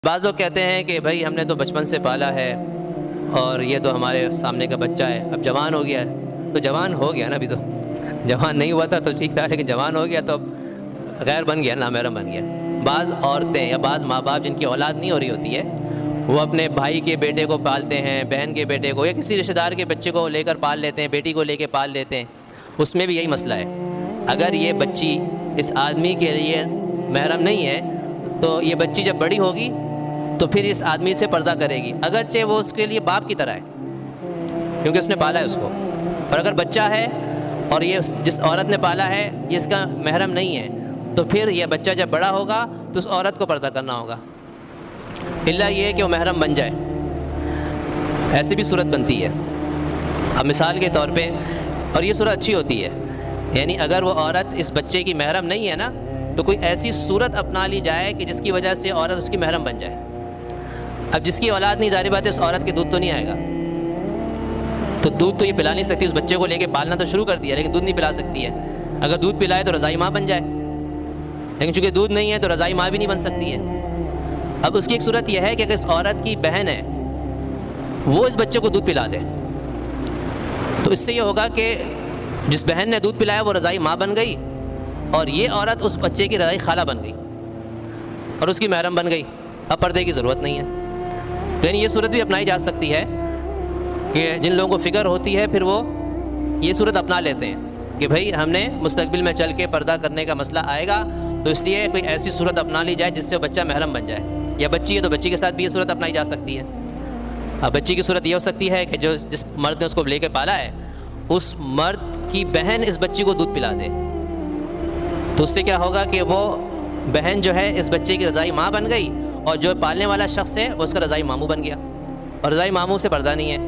بعض لوگ کہتے ہیں کہ بھائی ہم نے تو بچپن سے پالا ہے اور یہ تو ہمارے سامنے کا بچہ ہے، اب جوان ہو گیا ہے تو جوان ہو گیا نا، ابھی تو جوان نہیں ہوا تھا تو ٹھیک تھا، لیکن جوان ہو گیا تو اب غیر بن گیا، نامحرم بن گیا۔ بعض عورتیں یا بعض ماں باپ جن کی اولاد نہیں ہو رہی ہوتی ہے، وہ اپنے بھائی کے بیٹے کو پالتے ہیں، بہن کے بیٹے کو، یا کسی رشتہ دار کے بچے کو لے کر پال لیتے ہیں، بیٹی کو لے کے پال لیتے ہیں۔ اس میں بھی یہی مسئلہ ہے، اگر یہ بچی اس آدمی کے لیے محرم نہیں ہے تو یہ بچی جب بڑی ہوگی تو پھر اس آدمی سے پردہ کرے گی، اگرچہ وہ اس کے لیے باپ کی طرح ہے کیونکہ اس نے پالا ہے اس کو۔ اور اگر بچہ ہے اور یہ جس عورت نے پالا ہے یہ اس کا محرم نہیں ہے تو پھر یہ بچہ جب بڑا ہوگا تو اس عورت کو پردہ کرنا ہوگا، الا یہ کہ وہ محرم بن جائے، ایسی بھی صورت بنتی ہے۔ اب مثال کے طور پہ، اور یہ صورت اچھی ہوتی ہے، یعنی اگر وہ عورت اس بچے کی محرم نہیں ہے نا تو کوئی ایسی صورت اپنا لی جائے کہ جس کی وجہ سے عورت اس کی محرم بن جائے۔ اب جس کی اولاد نہیں، ظاہر بات ہے اس عورت کے دودھ تو نہیں آئے گا، تو دودھ تو یہ پلا نہیں سکتی، اس بچے کو لے کے پالنا تو شروع کر دیا لیکن دودھ نہیں پلا سکتی ہے۔ اگر دودھ پلائے تو رضائی ماں بن جائے، لیکن چونکہ دودھ نہیں ہے تو رضائی ماں بھی نہیں بن سکتی ہے۔ اب اس کی ایک صورت یہ ہے کہ اگر اس عورت کی بہن ہے وہ اس بچے کو دودھ پلا دے تو اس سے یہ ہوگا کہ جس بہن نے دودھ پلایا وہ رضائی ماں بن گئی اور یہ عورت اس بچے کی رضائی خالہ بن گئی اور اس کی محرم بن گئی، اب پردے کی ضرورت نہیں ہے۔ تو یعنی یہ صورت بھی اپنائی جا سکتی ہے کہ جن لوگوں کو فکر ہوتی ہے پھر وہ یہ صورت اپنا لیتے ہیں کہ بھائی ہم نے مستقبل میں چل کے پردہ کرنے کا مسئلہ آئے گا تو اس لیے کوئی ایسی صورت اپنا لی جائے جس سے بچہ محرم بن جائے، یا بچی ہے تو بچی کے ساتھ بھی یہ صورت اپنائی جا سکتی ہے۔ اب بچی کی صورت یہ ہو سکتی ہے کہ جس مرد نے اس کو لے کے پالا ہے اس مرد کی بہن اس بچی کو دودھ پلا دے، تو اس سے کیا ہوگا کہ وہ بہن جو ہے اس بچے کی رضائی ماں بن گئی اور جو پالنے والا شخص ہے وہ اس کا رضائی ماموں بن گیا، اور رضائی ماموں سے پردہ نہیں ہے۔